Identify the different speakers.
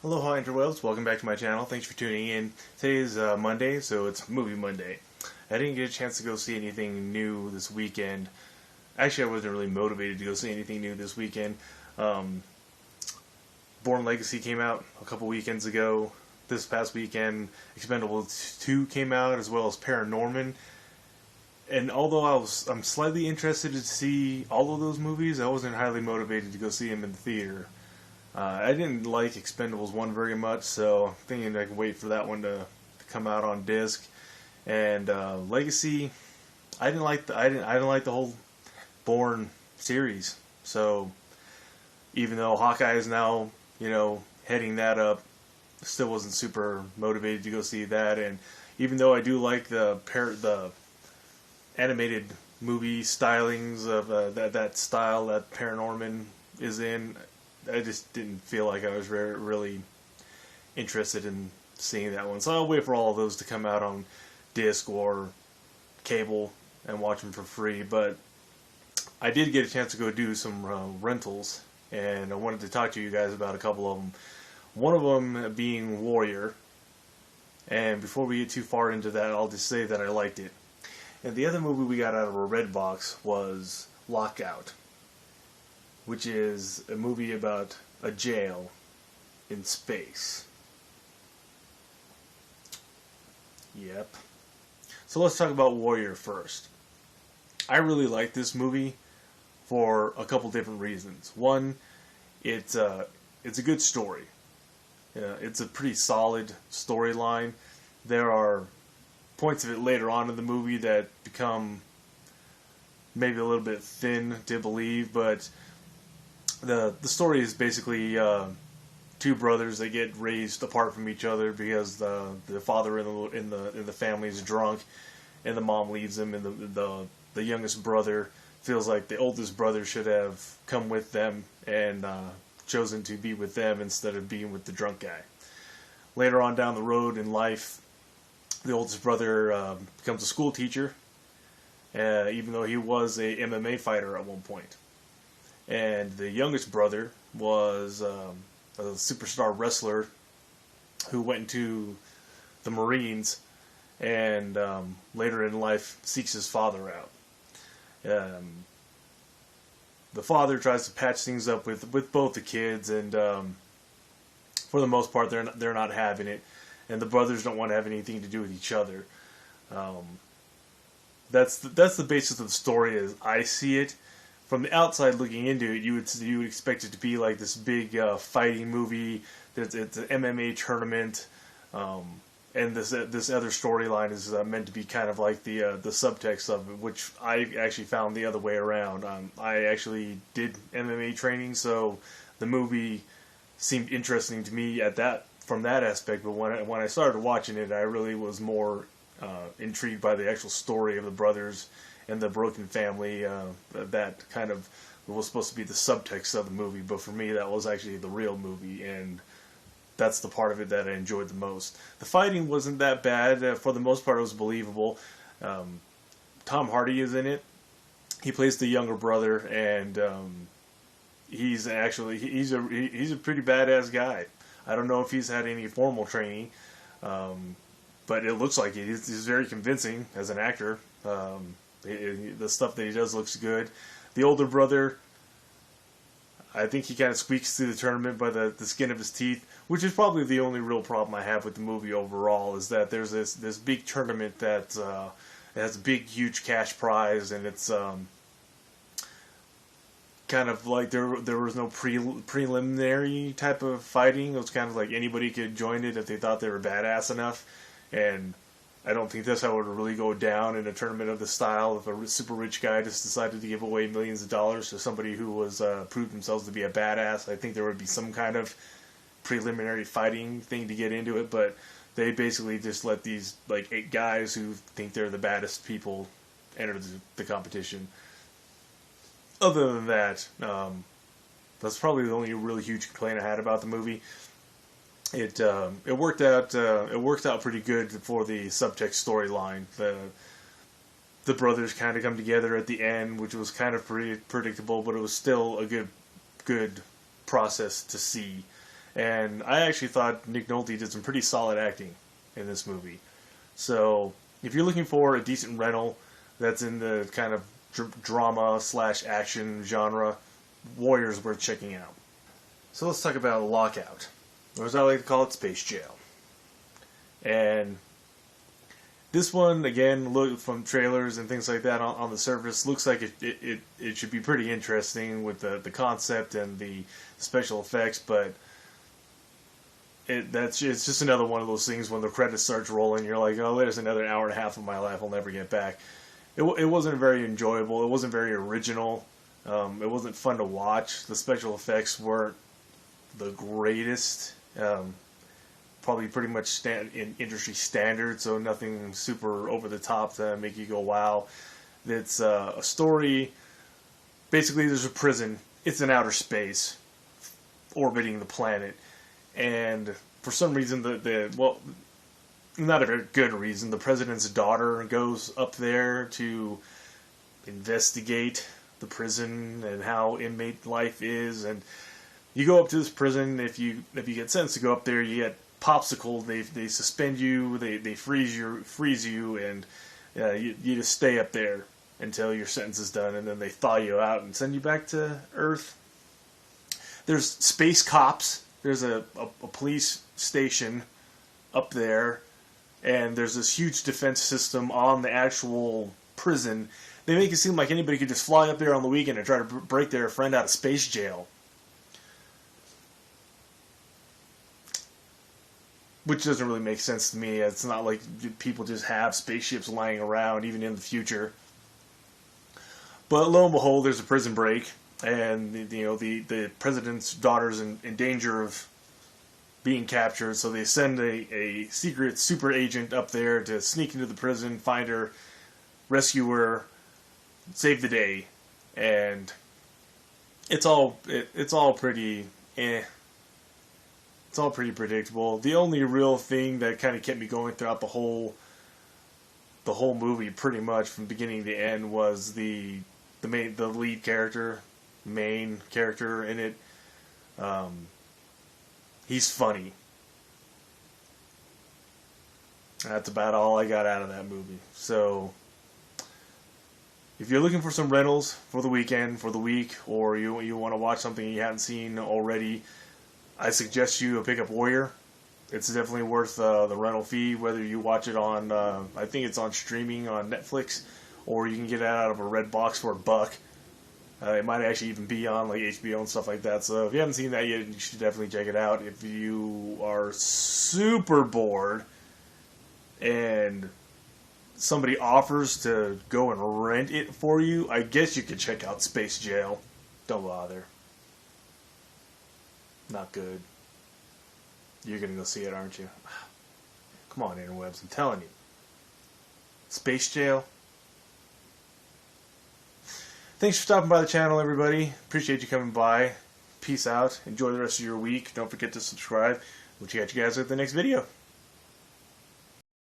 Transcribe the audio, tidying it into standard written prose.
Speaker 1: Aloha interwebs, welcome back to my channel. Thanks for tuning in. Today is Monday, so it's Movie Monday. I didn't get a chance to go see anything new this weekend. Actually, I wasn't really motivated to go see anything new this weekend. Born Legacy came out a couple weekends ago. This past weekend, Expendables 2 came out, as well as Paranorman. And although I'm slightly interested to see all of those movies, I wasn't highly motivated to go see them in the theater. I didn't like Expendables 1 very much, so I'm thinking I can wait for that one to come out on disc. And Legacy, I didn't like the whole Bourne series. So even though Hawkeye is now, heading that up, still wasn't super motivated to go see that. And even though I do like the animated movie stylings of that style that Paranorman is in, I just didn't feel like I was really interested in seeing that one. So I'll wait for all of those to come out on disc or cable and watch them for free. But I did get a chance to go do some rentals, and I wanted to talk to you guys about a couple of them. One of them being Warrior. And before we get too far into that, I'll just say that I liked it. And the other movie we got out of our red box was Lockout, which is a movie about a jail in space. Yep. So let's talk about Warrior first. I really like this movie for a couple different reasons. One, it's a good story. It's a pretty solid storyline. There are points of it later on in the movie that become maybe a little bit thin to believe, but the story is basically two brothers that get raised apart from each other because the father in the family is drunk, and the mom leaves him, and the youngest brother feels like the oldest brother should have come with them and chosen to be with them instead of being with the drunk guy. Later on down the road in life, the oldest brother becomes a school teacher, even though he was a MMA fighter at one point. And the youngest brother was a superstar wrestler who went into the Marines and later in life seeks his father out. The father tries to patch things up with both the kids, and for the most part they're not having it, and the brothers don't want to have anything to do with each other. That's the basis of the story as I see it. From the outside looking into it, you would expect it to be like this big fighting movie. It's an MMA tournament, and this other storyline is meant to be kind of like the subtext of it, which I actually found the other way around. I actually did MMA training, so the movie seemed interesting to me from that aspect. But when I started watching it, I really was more intrigued by the actual story of the brothers and the broken family. That kind of was supposed to be the subtext of the movie, but for me that was actually the real movie, and that's the part of it that I enjoyed the most. The fighting wasn't that bad. For the most part it was believable. Tom Hardy is in it. He plays the younger brother, and he's a pretty badass guy. I don't know if he's had any formal training, but it looks like it. He's very convincing as an actor. The stuff that he does looks good. The older brother, I think he kind of squeaks through the tournament by the skin of his teeth, which is probably the only real problem I have with the movie overall, is that there's this big tournament that has a big, huge cash prize, and it's kind of like there was no preliminary type of fighting. It was kind of like anybody could join it if they thought they were badass enough, and I don't think that's how it would really go down in a tournament of this style. If a super rich guy just decided to give away millions of dollars to somebody who was proved themselves to be a badass, I think there would be some kind of preliminary fighting thing to get into it. But they basically just let these 8 guys who think they're the baddest people enter the competition. Other than that, that's probably the only really huge complaint I had about the movie. It worked out pretty good for the subtext storyline. The brothers kind of come together at the end, which was kind of pretty predictable, but it was still a good process to see. And I actually thought Nick Nolte did some pretty solid acting in this movie. So if you're looking for a decent rental that's in the kind of drama / action genre, Warrior's worth checking out. So let's talk about Lockout, or as I like to call it, Space Jail. And this one, again, look from trailers and things like that on the surface, looks like it should be pretty interesting with the concept and the special effects, but it's just another one of those things when the credits starts rolling, you're like, oh, there's another hour and a half of my life I'll never get back. It wasn't very enjoyable. It wasn't very original. It wasn't fun to watch. The special effects weren't the greatest. Probably pretty much in industry standard, so nothing super over the top to make you go wow. It's a story. Basically, there's a prison. It's in outer space, orbiting the planet, and for some reason, well, not a very good reason, the president's daughter goes up there to investigate the prison and how inmate life is. And you go up to this prison. If you get sentenced to go up there, you get popsicle. They suspend you. They freeze you, and you just stay up there until your sentence is done, and then they thaw you out and send you back to Earth. There's space cops. There's a police station up there, and there's this huge defense system on the actual prison. They make it seem like anybody could just fly up there on the weekend and try to break their friend out of space jail. Which doesn't really make sense to me. It's not like people just have spaceships lying around, even in the future. But lo and behold, there's a prison break, and the president's daughter's in danger of being captured. So they send a secret super agent up there to sneak into the prison, find her, rescue her, save the day, and it's all pretty eh. It's all pretty predictable. The only real thing that kind of kept me going throughout the whole movie, pretty much from beginning to end, was the lead character, main character in it. He's funny. That's about all I got out of that movie. So if you're looking for some rentals for the weekend, for the week, or you want to watch something you haven't seen already, I suggest you pick up Warrior. It's definitely worth the rental fee, whether you watch it on, I think it's on streaming on Netflix, or you can get it out of a red box for $1. It might actually even be on like HBO and stuff like that. So if you haven't seen that yet, you should definitely check it out. If you are super bored and somebody offers to go and rent it for you, I guess you could check out Space Jail. Don't bother. Not good. You're gonna go see it, aren't you? Come on, interwebs, I'm telling you. Space Jail. Thanks for stopping by the channel, everybody. Appreciate you coming by. Peace out. Enjoy the rest of your week. Don't forget to subscribe. We'll catch you guys at the next video.